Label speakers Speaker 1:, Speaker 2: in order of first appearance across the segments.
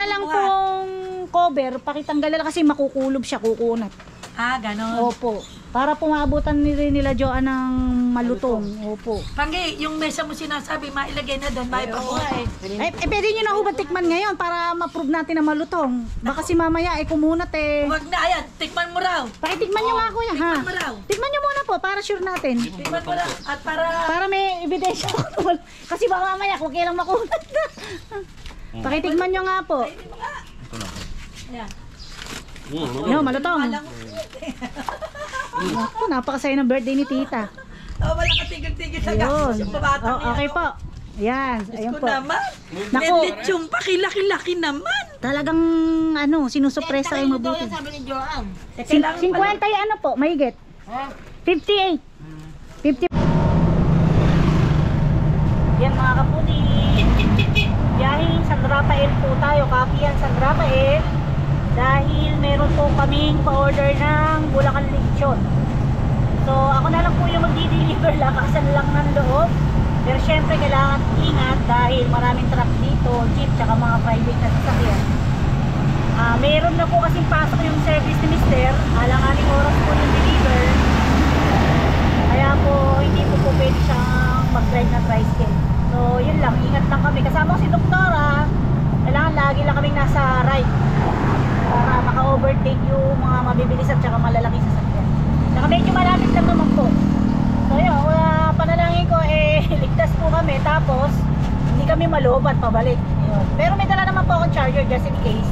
Speaker 1: lang pong cover, pakitanggal lang kasi makukulob siya, kukunat.
Speaker 2: Ah, ganon.
Speaker 1: Opo. Para pumaabutan nila Joan ng malutong. Opo.
Speaker 2: Panggi, yung mesa mo sinasabi, mailagay na doon, may pabuhay.
Speaker 1: Pwede nyo na hubad tikman ngayon para ma-prove natin na malutong. Baka si mamaya kumunat
Speaker 2: Huwag na, ayan, tikman mo raw.
Speaker 1: Pakitikman nyo nga kuya, ha?
Speaker 2: Tikman mo raw.
Speaker 1: Tikman nyo muna po para sure natin.
Speaker 2: Tikman mo raw. At para
Speaker 1: May ebidensya ko. Kasi baka mamaya kung kailang makunat na. Pakitikman nyo nga po.
Speaker 2: Ayan.
Speaker 1: Yo, malutong. Napakasaya ng birthday ni tita.
Speaker 2: Oh, wala ka tigil-tigil sa
Speaker 1: Ayun.
Speaker 2: gastos yung babatang
Speaker 1: Okay po. Ayan, ayun
Speaker 2: ko
Speaker 1: po.
Speaker 2: naman.
Speaker 1: Naku.
Speaker 2: Lechong pa, kilaki-laki naman.
Speaker 1: Talagang sinusupresa kayo mabuti.
Speaker 3: Sabi ni Joang.
Speaker 1: 50 yung po, mahigit. 58. 50. Yan mga kapudi. Biyahing San Rafael po tayo. Kapihan San Rafael. Dahil meron po kaming pa-order ng Bulacan Lechon. So ako na lang po yung magdi-deliver, lakasan lang ng loob. Pero syempre kailangan ingat dahil maraming truck dito, jeep, tsaka mga private na sasakyan. Meron na po kasing pasok yung service ni Mister. Alang-aling oras po yung deliver. Kaya po hindi po pwede siyang mag-drive na tricycle. So yun lang, ingat lang kami. Kasama ko si Doktora, kailangan lagi lang kaming nasa right para maka-overtake yung mga mabibilis at saka malalaking sasakyan. Saka medyo malapit lang naman po. So yun, panalangin ko ligtas po kami, tapos hindi kami malobat pabalik. Yun. Pero may dala naman po akong charger just in case.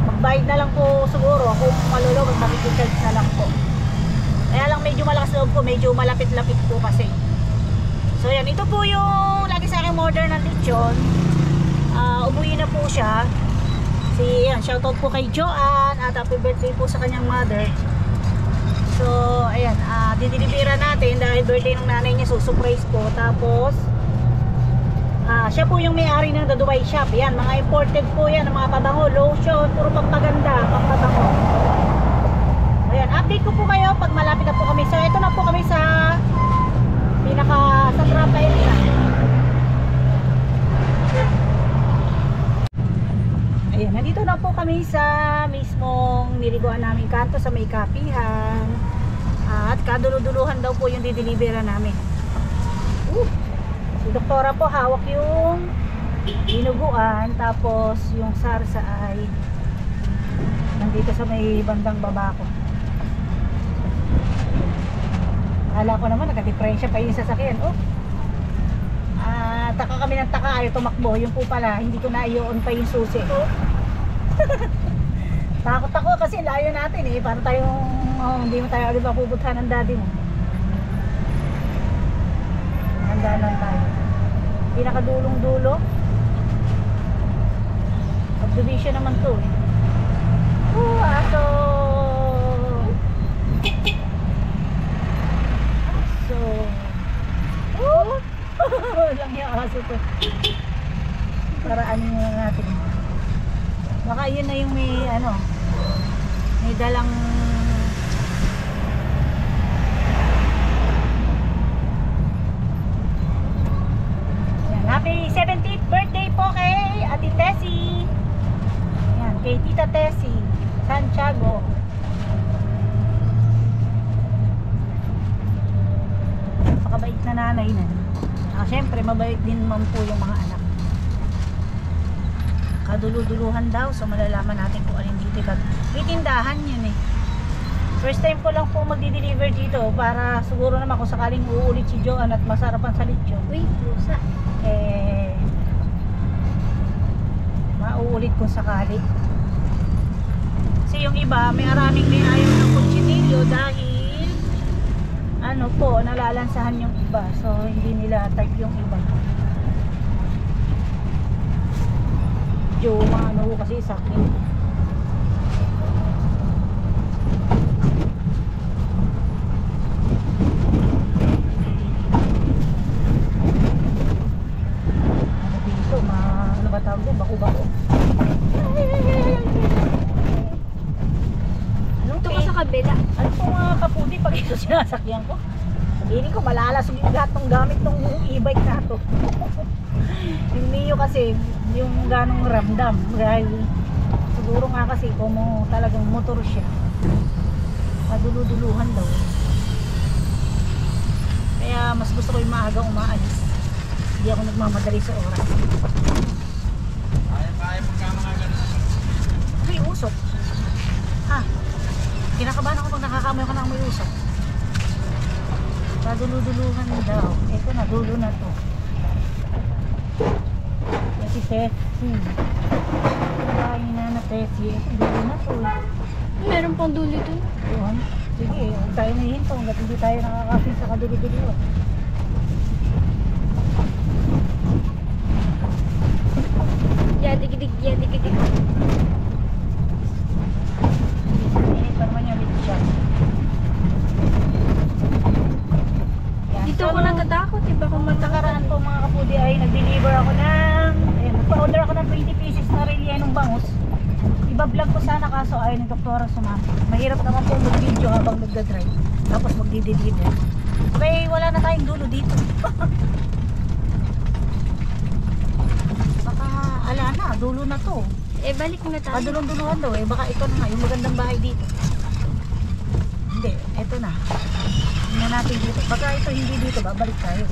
Speaker 1: Magbayad na lang po siguro kung malulobot, makikicharge na lang po. Kaya lang medyo malakas loob ko, medyo malapit-lapit po kasi. So yan, ito po yung lagi sa aking order ng lechon. Umuwi na po siya. Yan, shoutout po kay Joan at happy birthday po sa kanyang mother. So ayan, didilibira natin dahil birthday ng nanay niya, so surprise po. Tapos siya po yung may-ari ng The Dubai Shop. Yan, mga imported po yan, mga pabango, lotion, puro pampaganda, pampabango. Ayan, update ko po kayo pag malapit na po kami. So ito na po kami sa pinaka San Rafael na. Ayan, nandito na po kami sa mismong niliguan naming kanto sa may kapihan. At kaduluduluhan daw po yung didelibera namin. Si Doktora po hawak yung dinuguan, tapos yung sarsa ay nandito sa may bandang baba ko. Akala ko naman nagka-diferensya pa yung sasakyan. Taka kami ng taka, ayaw tumakbo. Yung po pala, hindi ko na i-on pa yung susi. Takot ako kasi layo natin para tayong hindi mo tayo ulit mapuputhan ng daddy mo. Handa lang tayo. Pinakadulong dulo. Subdivision naman to aso. Walang yung aso to. Para ano natin. Baka yun na yung may dalang yan. Happy 17th birthday po kay Ate Tessie. Yan, kay Tita Tessie Santiago. Napakabait na nanay na. Siyempre mabait din naman po yung mga anak. Kaduluduluhan daw, so malalaman natin kung alin dito. May tindahan yun First time ko lang po magdi-deliver dito para siguro naman kung sakaling uulit si Joan at masarapan sa lechon.
Speaker 3: Uy, pusa.
Speaker 1: Mauulit kung sakali. Kasi yung iba, may araming may ayaw ng kutsinilyo dahil nalalansahan yung iba. So hindi nila type yung iba. Kasi sakit. Dito, ano ba tawag doon? Bako-bako.
Speaker 3: Ito ka sa kabila.
Speaker 1: Ano po mga kapudi pag ito sinasakyan ko? Hindi ko malalasog yung lahat ng gamit ng e-bike na to. Yung Mio kasi, yung ganong ramdam. Dahil siguro nga kasi kung talagang motor siya. Paduluduluhan daw. Kaya mas gusto ko yung maagang umaalis. Hindi ako nagmamadali sa oras.
Speaker 3: Kaya pagka mga ganun.
Speaker 1: May usok. Ha? Kinakabahan ako pag nakakamoy ka ng may usok. Paduluduluhan daw. Ito na, dulo na to. Kasi Tessie. Bahay na na Tessie. Ito, dulo na to.
Speaker 4: Meron pang dulo dun.
Speaker 1: Yun. Sige, huwag tayo nahihinto hanggat hindi tayo nakakapin sa kadulo-dulo.
Speaker 4: Yadig-dig, yadig-dig.
Speaker 1: Init pa naman yung lechon. Yan.
Speaker 4: Dito
Speaker 1: So,
Speaker 4: ako natatakot, iba kung
Speaker 1: nakaraan
Speaker 4: matakot.
Speaker 1: po mga kapudi ay nag-deliver ako ng nagpa-order ako ng 20 pieces na rellenong bangus. Iba-vlog ko sana kaso ay ng doktora sumama. Mahirap naman po mag-video habang nagda-drive. Tapos magdi-deliver. Okay, wala na tayong dulo dito. Baka ala na, dulo na to.
Speaker 4: Eh, balik na tayo.
Speaker 1: Padulong-duluhan daw eh. Baka ito na nga, yung magandang bahay dito. Hindi, ito na. Tingnan natin dito. Baka ito hindi dito, babalik tayo.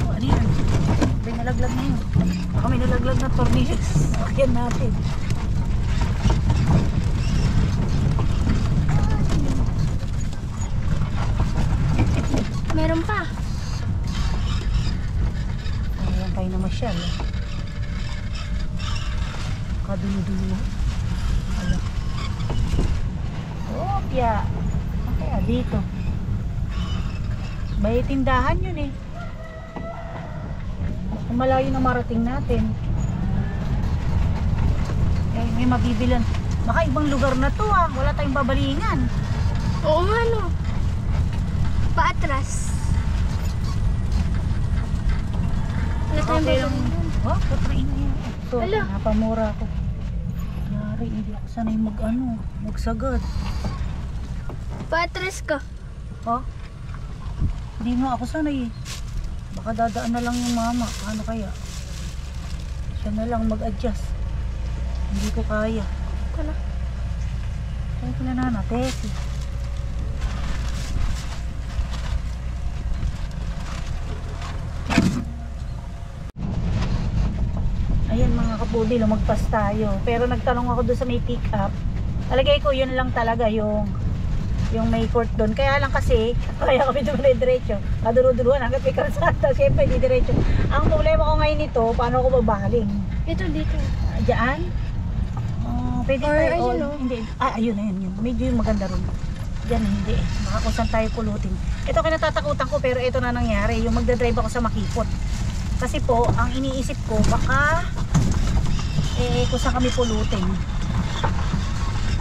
Speaker 1: Ano yan? May nalaglag na yun. Baka may nalaglag na tornillos. Sakyan natin.
Speaker 4: Meron pa.
Speaker 1: Ayan tayo na masyal. Kadulo-dulo. Ala. Oh, kaya. Kaya dito. May tindahan yun eh. Kung malayo na marating natin. Eh, may mabibilan. Baka ibang lugar na to ah. Wala tayong babalingan.
Speaker 4: Oo nga, no. Paatras. Wala tayong
Speaker 1: Okay lang.
Speaker 4: babalingan.
Speaker 1: Oh, putrain na yun. Ito,
Speaker 4: Ala.
Speaker 1: napamura ako. Yari, hindi ako sanay magsagad.
Speaker 4: Paatras ka.
Speaker 1: Oh? Hindi nga ako sanay eh. Baka dadaan na lang yung mama. Ano kaya? Siya na lang mag-adjust. Hindi ko kaya.
Speaker 4: Ito na.
Speaker 1: Kaya pala na Tessie. Ayan mga kapudi, lumagpas tayo. Pero nagtanong ako doon sa may pick up. Talagay ko yun lang talaga yung may court doon. Kaya lang kasi, kaya kami doon diretso. Kaduro-duruan hanggat may kalsada. Siyempre, di diretso. Ang problema ko ngayon nito, paano ko babaling?
Speaker 4: Ito dito.
Speaker 1: Diyan? Pwede
Speaker 4: Or
Speaker 1: tayo.
Speaker 4: ayun, oh.
Speaker 1: Hindi. Ayun. Medyo yung maganda ron. Diyan hindi. Baka kung saan tayo pulutin. Ito kinatatakutan ko pero ito na nangyari. Yung magdadrive ako sa Makipot. Kasi po, ang iniisip ko, baka kung saan kami pulutin.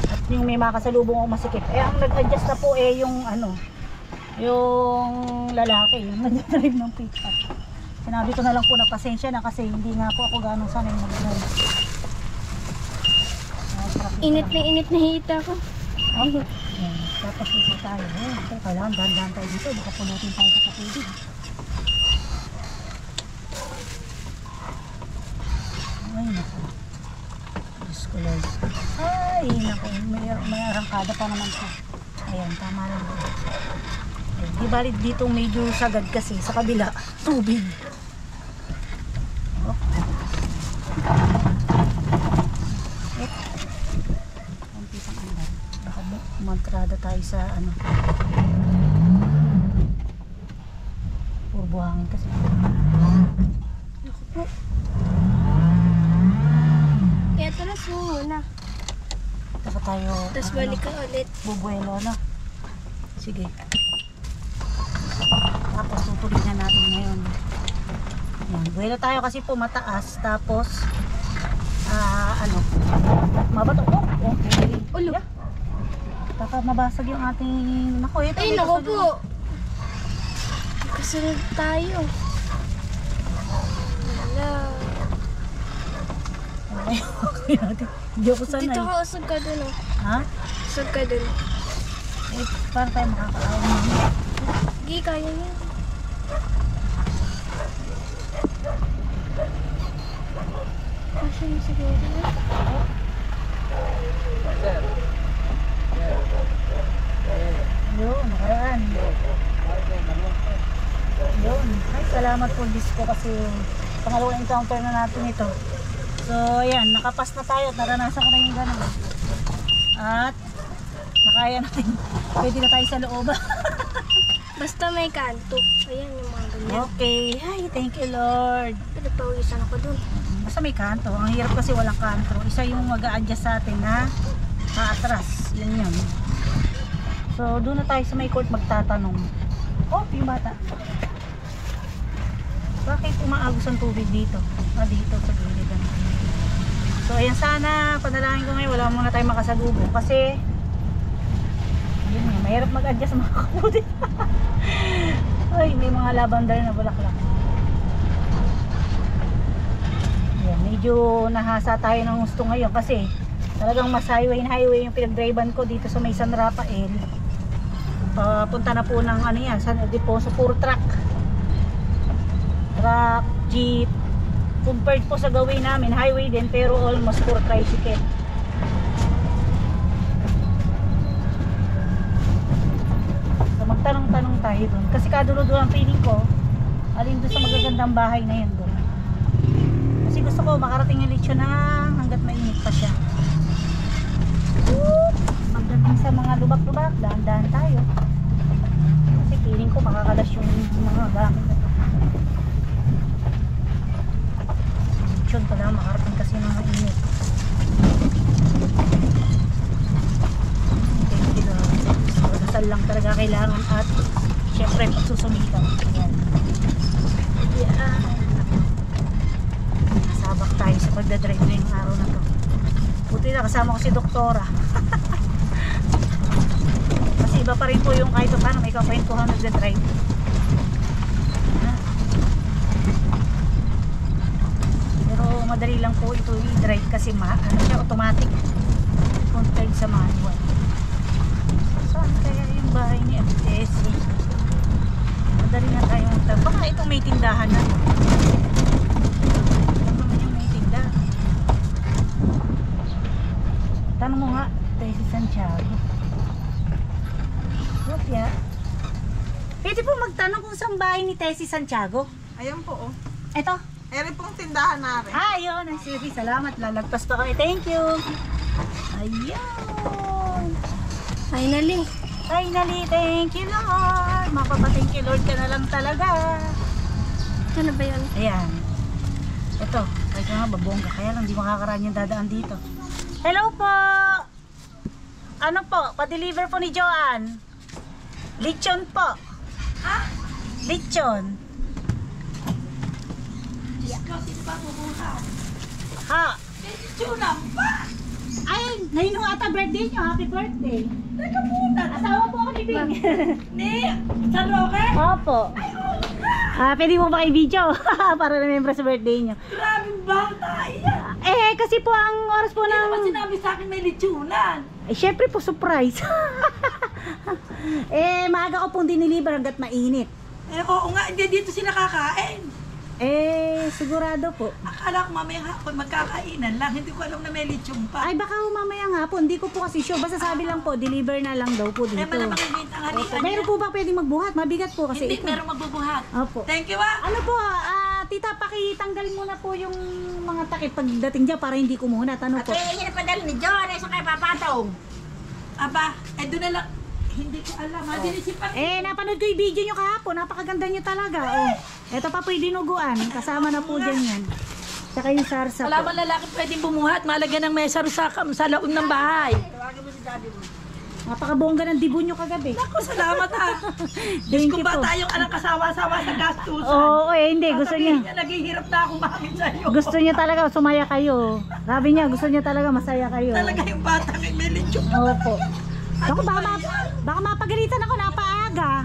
Speaker 1: At yung may makasalubong ako masikip. Ang nag-adjust na po yung yung lalaki. Yung nag-drive ng pick-up. Sinabi ko na lang po na pasensya na kasi hindi nga po ako ganong sanay mag-drive.
Speaker 4: Init na hita ko.
Speaker 1: Okay. Yan. Tapos dito tayo. Okay, kailangan dahan-dahan tayo dito. Baka punutin tayo sa kapatid. Ay, naku. Diyos ko, Lord. Ay, naku. May arangkada pa naman siya. Ayan, tama lang. Ay, di balit dito medyo sagad kasi sa kabila. Tubig. Oh. Mantrada tayo sa puro buhangin kasi.
Speaker 4: Naku po. Kaya talas mo muna.
Speaker 1: Saka tayo
Speaker 4: Tapos balik ka ulit.
Speaker 1: bubuelo na. Sige. Tapos tutuloy na natin ngayon. Yan, buelo tayo kasi po mataas. Tapos mabato ko. Okay.
Speaker 4: Ulo.
Speaker 1: Yeah. Baka mabasag yung ating... Naku, ito.
Speaker 4: Ay,
Speaker 1: may
Speaker 4: naku
Speaker 1: kasunod.
Speaker 4: po. Kasunod tayo. Wala.
Speaker 1: Okay natin. Hindi ako sanay.
Speaker 4: Dito ka usog ka dun, oh.
Speaker 1: Ha?
Speaker 4: Usog ka dun.
Speaker 1: Eh, paano tayo makakain mamaya?
Speaker 4: Hindi, kaya yan. Kasi mo siguro.
Speaker 1: Yun, nakaraan. Yun. Ay, salamat po Diyos ko kasi pangalawang encounter na natin ito. So, ayan, nakapas na tayo at naranasan ko na yung gano'n. At, nakaya natin. Pwede na tayo sa loob.
Speaker 4: Basta may kanto. Ayan yung mga ganyan.
Speaker 1: Okay. Ay, thank you Lord.
Speaker 4: Pero pawisan ako dun.
Speaker 1: Basta may kanto. Ang hirap kasi walang kanto. Isa yung mag-a-adjust sa atin na maatras. Yun yun. So, doon na tayo sa may court magtatanong. Oh, yung bata. Bakit umaagos ang tubig dito? Dito sa gilid. So, ayan sana. Panalangin ko ngayon. Wala muna tayong makasalubong. Kasi, yun nga, mahirap mag-adjust mga kaputi. Ay, may mga lavender na bulaklak. Ayan, medyo nahasa tayo ng gusto ngayon kasi talagang mas highway na highway yung pinag-drivean ko dito sa may San Rafael. Papunta na po ng ano yan, San Ildefonso, puro truck, jeep. Compared po sa gawin namin, highway din pero almost puro tricycle. So magtanong-tanong tayo dun kasi kadulo-dulo ang feeling ko alin doon sa magagandang bahay na yun doon. Kasi gusto ko makarating yung lechon na hanggat mainit pa siya. Pagdating sa mga lubak-lubak, dahan-dahan tayo. Kasi feeling ko makakalas yung mga gamit na to. Lechon pala, makarating kasi ng mainit. Dasal lang talaga kailangan at syempre pagsusumitan. Ayan. Yeah. Nasabak tayo sa pagdadrive ngayong araw na to. Buti na kasama ko si Doktora. Kasi iba pa rin po yung kahit paano may kakwentuhan nagdadrive. Pero madali lang po ito i-drive kasi ano siya, automatic compared sa manual. Saan kaya yung bahay ni FTS? Madali na tayo magtag. Baka itong may tindahan na. Ito naman yung may tindahan. Tanong mo nga, Tessie Santiago. What ya? Pwede po magtanong kung saan bahay ni Tessie Santiago?
Speaker 3: Ayan po, oh.
Speaker 1: Ito.
Speaker 3: Ere pong tindahan namin.
Speaker 1: Ah, yun. Ay, sige, salamat. Lalagpas pa kami. Thank you. Ayun.
Speaker 4: Finally.
Speaker 1: Finally, thank you Lord. Mapapa-thank you Lord ka na lang talaga.
Speaker 4: Ano ba yun?
Speaker 1: Ayan. Ito. Kahit nga babongga. Kaya lang di makakaraan yung dadaan dito. Hello po. Ano po? Pa-deliver po ni Joanne. Lechon po.
Speaker 2: Ha?
Speaker 1: Lechon.
Speaker 2: Kasi ba bubuhat?
Speaker 1: Ha?
Speaker 2: Tuna pa!
Speaker 1: Ay, ngayon ho ata birthday nyo. Happy birthday.
Speaker 2: Teka muna.
Speaker 1: Asawa po ako ni Bing.
Speaker 2: Ni, San Roque?
Speaker 1: Opo.
Speaker 2: Ay, oo nga!
Speaker 1: Pwede mo ba i-video? Para remember sa birthday nyo.
Speaker 2: Grabing bata yan.
Speaker 1: Kasi po ang oras po
Speaker 2: Hindi naman
Speaker 1: ng...
Speaker 2: sinabi sa akin may lechonan.
Speaker 1: Syempre po surprise. Maaga ko pong diniliver hanggat mainit.
Speaker 2: Oo nga, hindi dito sila kakain.
Speaker 1: Sigurado po.
Speaker 2: Akala ko mamaya hapon magkakainan lang. Hindi ko alam na may lechon pa.
Speaker 1: Ay, baka mamaya nga po. Hindi ko po kasi sure. Basta sabi lang po, deliver na lang daw po dito.
Speaker 2: Malamang hindi tanghalian
Speaker 1: Opo. Meron po ba pwedeng magbuhat? Mabigat po kasi
Speaker 2: Hindi,
Speaker 1: ito.
Speaker 2: merong magbubuhat.
Speaker 1: Opo.
Speaker 2: Thank you ah.
Speaker 1: Ano po, tita, pakitanggal muna po yung mga takip pagdating dyan para hindi kumuhnat. Ano po?
Speaker 3: Yan pa dahil ni John, ay sa kay Papatong.
Speaker 2: Aba, doon na lang. Hindi ko alam. Dinisipan.
Speaker 1: Napanood ko yung video nyo kahapon. Napakaganda nyo talaga. Ito pa po yung dinuguan. Kasama na po dyan yan. Tsaka yung sarsa
Speaker 2: Wala
Speaker 1: po.
Speaker 2: man lalaki pwedeng bumuhat. Malagyan ng mesa sa loob ng bahay.
Speaker 1: Napakabongga ng dibo nyo kagabi.
Speaker 2: Ako, salamat ah.
Speaker 1: Thank
Speaker 2: Kung
Speaker 1: you
Speaker 2: ba
Speaker 1: po.
Speaker 2: tayong anak kasawa-sawa sa gastusan.
Speaker 1: Oo, hindi. Gusto
Speaker 2: Sasabihin
Speaker 1: niya.
Speaker 2: niya, naghihirap na akong bakit sa'yo.
Speaker 1: Gusto niya talaga sumaya kayo. Sabi niya, gusto niya talaga masaya kayo.
Speaker 2: Talaga yung bata may lechon.
Speaker 1: Opo. Ako, baka mapagalitan ako, napaaga.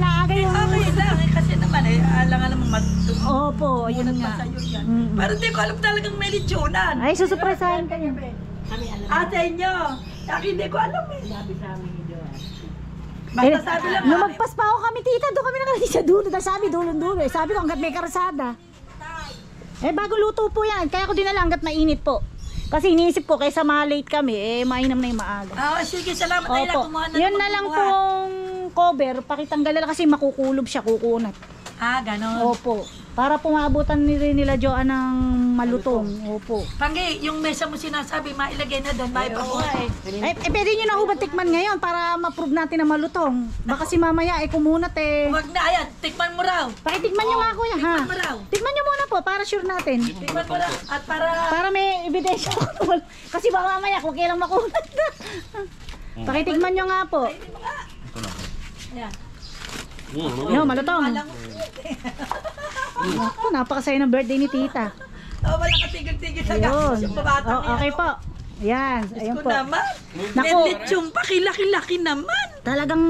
Speaker 1: Naaga yung...
Speaker 2: Okay lang, kasi naman alangan naman matulog.
Speaker 1: Opo, yun nga.
Speaker 2: Sa'yo yan.
Speaker 1: Mm.
Speaker 2: Pero hindi ko alam talagang may lechonan.
Speaker 1: Ay, susupresahan kayo.
Speaker 2: Ate nyo, hindi ko alam eh. Basta sabi lang,
Speaker 1: lumagpas pa ako kami, tita. Doon kami nakarating sa dulo. Dahil sabi, dulo. Eh, sabi ko, hanggat may karasada. Eh, bago luto po yan. Kaya ko dinala hanggat mainit po. Kasi iniisip ko, kaysa late kami, eh, mainam na yung maaga.
Speaker 2: sige, salamat Ayla.
Speaker 1: Opo.
Speaker 2: Kumuha na
Speaker 1: Yun
Speaker 2: naman
Speaker 1: na lang
Speaker 2: kumuha.
Speaker 1: pong cover. Pakitanggal na kasi makukulob siya, kukunat.
Speaker 2: Ganon.
Speaker 1: Opo. Para pumabutan nila Joan ng malutong. Opo.
Speaker 2: Panggi, yung mesa mo sinasabi, mailagay na doon, may pabuhay.
Speaker 1: Pwede nyo na hubad tikman ngayon para ma-prove natin na malutong. Baka si mamaya kumunat eh.
Speaker 2: Huwag na, ayan, tikman mo raw.
Speaker 1: Pakitikman nyo nga kuya ha.
Speaker 2: Tikman mo raw.
Speaker 1: Tikman nyo muna po para sure natin.
Speaker 2: Tikman mo raw. At
Speaker 1: Para may ebidensya ko. Kasi baka mamaya kung kailang makunat na. Pakitikman nyo nga po.
Speaker 2: Ayan.
Speaker 1: Yo, malutong. Ako, napakasaya ng birthday ni tita.
Speaker 2: Wala ka tigil-tigil sa
Speaker 1: Ayun.
Speaker 2: gastos yung babatang
Speaker 1: Okay po. Ayan, ayun
Speaker 2: Ko
Speaker 1: po.
Speaker 2: naman.
Speaker 1: Naku.
Speaker 2: Lechong pa, kilaki-laki naman.
Speaker 1: Talagang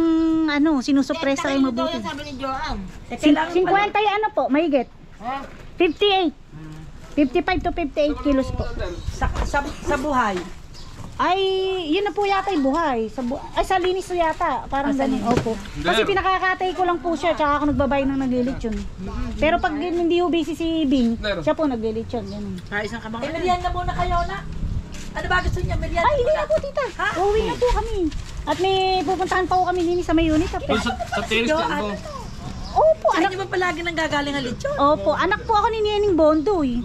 Speaker 1: sinusupresa kayo mabuti.
Speaker 3: Sabi ni Joan.
Speaker 1: 50 yung po, mahigit. 58. 55 to 58 kilos po.
Speaker 2: Sa buhay.
Speaker 1: Ay, yun na po yata yung buhay. Sa linis po yata. Parang ganun. Opo. Kasi pinakakatay ko lang po siya. Tsaka ako nagbabayad ng naglilitsyon. Pero pag hindi ho busy si Bing, siya po naglilitsyon. Ganun.
Speaker 3: Isang kabang.
Speaker 2: Merienda muna kayo na. Ano ba gusto niya? Merienda
Speaker 1: Ay, hindi
Speaker 2: muna.
Speaker 1: na po tita.
Speaker 2: Ha?
Speaker 1: Uuwi na po kami. At may pupuntahan pa po kami din sa may unit.
Speaker 5: Sa terrace dyan po.
Speaker 1: Opo,
Speaker 2: Ano
Speaker 1: anak.
Speaker 2: niyo ba palagi nang gagaling ang lechon?
Speaker 1: Opo, anak po ako ni Nining Bondo eh.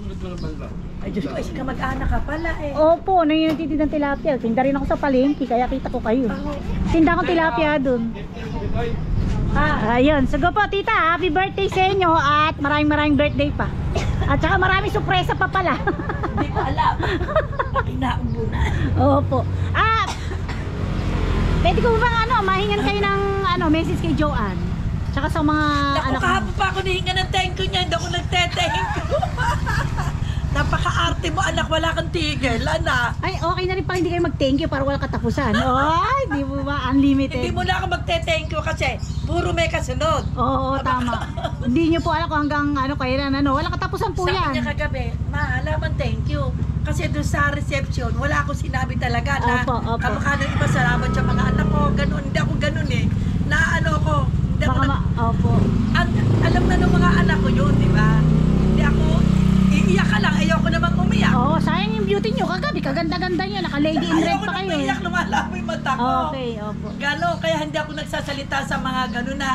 Speaker 2: Ay, Diyos ko, ka mag-anak ka pala eh.
Speaker 1: Opo, nagtitid ng tilapia. Tinda rin ako sa palengke, kaya kita ko kayo. Tinda ko tilapia dun. Ayun, sige po tita, happy birthday sa inyo at maraming birthday pa. At saka maraming sorpresa pa pala.
Speaker 2: Hindi ko alam. Inaubo na.
Speaker 1: Opo. Pwede ko ba mahingan kayo ng message kay Joanne? Tsaka sa mga
Speaker 2: Naku,
Speaker 1: anak mo.
Speaker 2: kahapon pa ako nahinga ng thank you niya. Hindi ako nagte-thank you. Napaka-arte mo anak, wala kang tigil. Ana.
Speaker 1: Ay, okay na rin pala hindi kayo mag-thank you para wala katapusan. Ay, di mo ba? Unlimited.
Speaker 2: Hindi mo na ako magte-thank you kasi puro may kasunod.
Speaker 1: Oo, tama. Hindi nyo po alam kung hanggang kailan, wala katapusan po
Speaker 2: Sabi
Speaker 1: yan.
Speaker 2: niya kagabi, ma, alaman thank you. Kasi doon sa reception, wala akong sinabi talaga na
Speaker 1: Opo.
Speaker 2: kamukha ng iba, salamat sa mga anak ko, ganun. Hindi ako ganun eh. Na ko, hindi ako
Speaker 1: Baka opo.
Speaker 2: alam na ng mga anak ko yun, di ba? Hindi ako, iiyak ka lang, ayoko namang umiyak.
Speaker 1: Oo, sayang yung beauty nyo kagabi, kaganda-ganda nyo, naka-lady in red
Speaker 2: Ayoko
Speaker 1: pa
Speaker 2: nang
Speaker 1: kayo.
Speaker 2: umiyak, lumalabo yung mata ko.
Speaker 1: Okay, opo.
Speaker 2: Gano'n, kaya hindi ako nagsasalita sa mga gano'n na,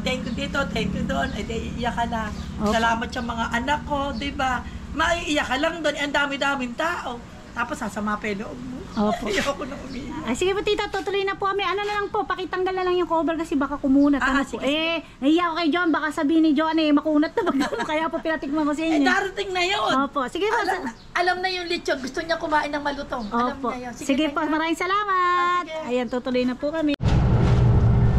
Speaker 2: thank you dito, thank you doon, ay iiyak ka na.
Speaker 1: Okay.
Speaker 2: Salamat sa mga anak ko, di ba? Maiiyak ka lang doon, ang dami-daming tao. Tapos sasama pa yung loob mo.
Speaker 1: Opo.
Speaker 2: Ayoko nang umiyak.
Speaker 1: Ay, sige po tita, tutuloy na po kami. Ano na lang po, pakitanggal na lang yung cover kasi baka kumunat.
Speaker 2: Sige,
Speaker 1: po. Nahiya ko kay John, baka sabihin ni John makunat na kaya po pinatikman ko sa inyo.
Speaker 2: Darating na yun.
Speaker 1: Opo, sige po.
Speaker 2: Alam na yung lechon, gusto niya kumain ng malutong. Alam
Speaker 1: Opo.
Speaker 2: niya yun.
Speaker 1: Sige po,
Speaker 2: thank you.
Speaker 1: maraming salamat.
Speaker 2: Sige.
Speaker 1: Ayan, tutuloy na po kami.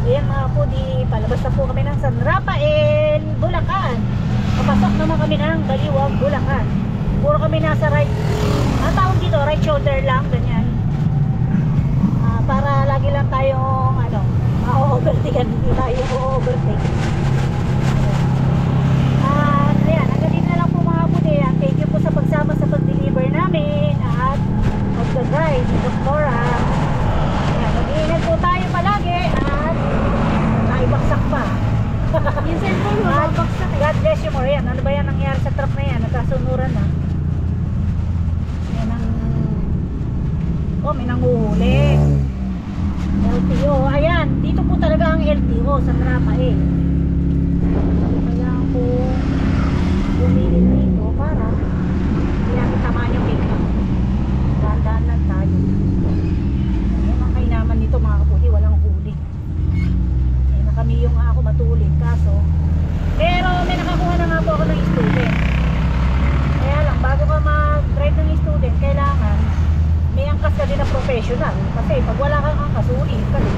Speaker 1: Ayan mga po, palabas na po kami ng San Rafael, Bulacan. Papasok naman kami ng Baliwag, Bulacan. Puro kami nasa right, ang tawag dito, right shoulder lang, ganyan. Para lagi lang tayong, ma-overtake, hindi tayo overtake. Ayan, hanggang dito na lang po mga puti. Thank you po sa pagsama sa pag-deliver namin at mag-drive ni Doktora. Ayan, mag-iingat po tayo palagi at naibaksak pa. Yung cellphone mo, naibaksak. God bless you more. Yan, ano ba yan nangyari sa truck na yan? Nagkasunuran na. Yan ang... may nanguhuli. LTO. Ayan, dito po talaga ang LTO sa Rafael. Kailangan po bumili dito para hindi natin tamaan yung pick-up. Dahan-dahan lang tayo. Ayan ang kainaman dito mga kaputi, walang huli. Ayan na kami yung ako matulid. Kaso, pero may nakakuha na nga po ako ng student. Kaya lang, bago ka mag-drive ng student, kailangan may angkas ka din na professional. Kasi pag wala kang angkas, ulihin ka din.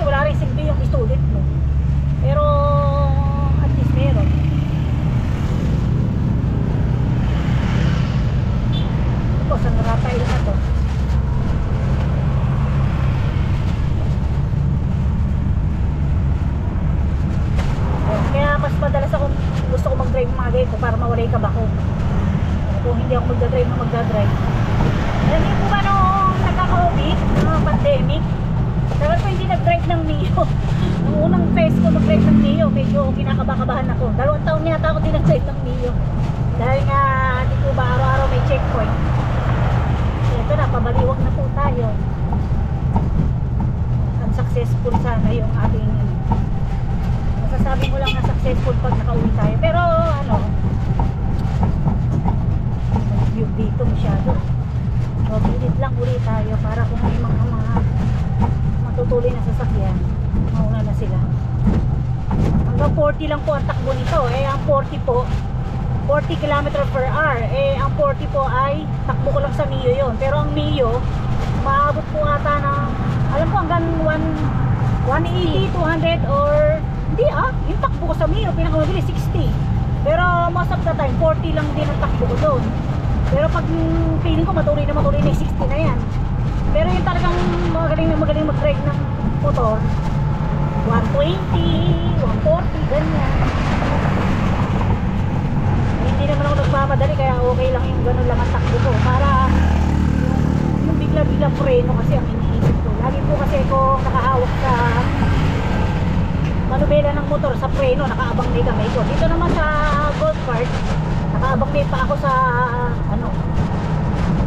Speaker 1: Wala rin silbi yung student mo. Pero, at least meron. Ito, San Rafael na to. Kaya mas madalas ako gusto ko mag-drive mga ganito para mawala yung kaba ko. Kung hindi ako magdadrive. Alam niyo po ba nung nagka-COVID, pandemic, Dapat po hindi nag-drive ng Mio. Nung unang phase ko mag-drive ng Mio, medyo kinakabakabahan ako. 2 taon yata ako din nag-drive ng Mio. Dahil nga, di po ba araw-araw may checkpoint. Ito na, pabaliwag na po tayo. Unsuccessful sana yung ating masasabi mo lang na successful pag nakauwi tayo. Pero ano, view dito masyado. So, bilit lang ulit tayo para kung may mga matutuloy na sasakyan, mauna na sila. Hanggang 40 lang po ang takbo nito. Eh, ang 40 po, 40 km per hour. Eh, ang 40 po ay takbo ko lang sa Mio yon. Pero ang Mio, maabot po ata ng, alam ko hanggang 180, 200 or, hindi yung takbo ko sa Mio, pinakamabili 60. Pero most of the time, 40 lang din ang takbo ko doon. Pero pag feeling ko matuloy na 60 na yan. Pero yung talagang magaling mag-drive ng motor, 120, 140, ganyan. Hindi naman ako nagmamadali kaya okay lang yung ganun lang ang takbo ko. Para yung bigla-bigla preno kasi ang iniisip ko. Lagi po kasi ako nakahawak sa manubela ng motor sa preno, nakaabang may kamay ko. Dito naman sa golf cart, nakaabang may pa ako sa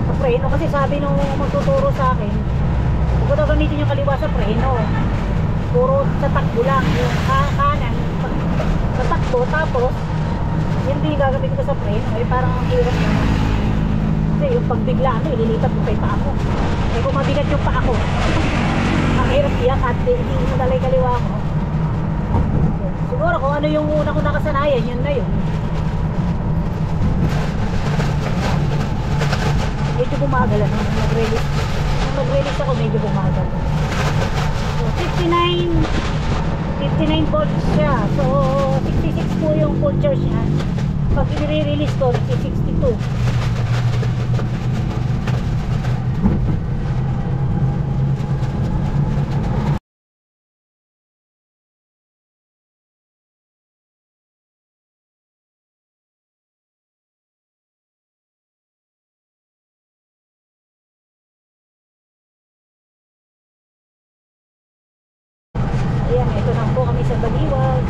Speaker 1: sa preno kasi sabi nung magtuturo sa akin, huwag ko gamitin yung kaliwa sa preno, puro sa takbo lang yung kanan sa takbo, tapos hindi gagamitin ko sa preno. Eh parang ang hirap naman kasi yung pagbigla ililipat ko pa yung paa ko. Eh kung mabigat yung paa ko, ang hirap iyak at hindi madalay kaliwa ko. Siguro kung ano yung una ko nakasanayan, yun na yun. Medyo bumagal nung nag-release ako, medyo bumagal. So 59 volts siya. So 66 po yung full charge niya. Pag i-release ko, 62. Ayan, ito na po kami sa Baliwag.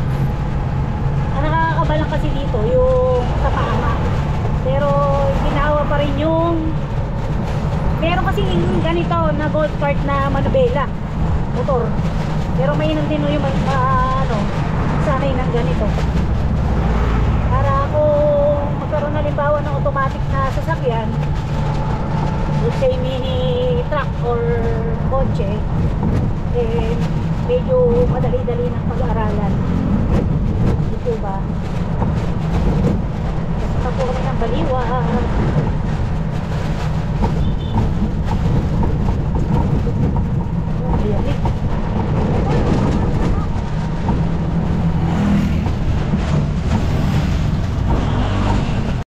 Speaker 1: Ang nakakabalang kasi dito yung sa Paama. Pero ginawa pa rin yung meron kasi ganito na golf cart na manubela motor. Pero may inang din yung sanay ng ganito. Para kung magkaroon na limbawa ng automatic na sasakyan, let's say mini truck or kotse, eh medyo madali-dali ng pag-aaralan. Dito ba? Kasi pa po kami ng Baliwag.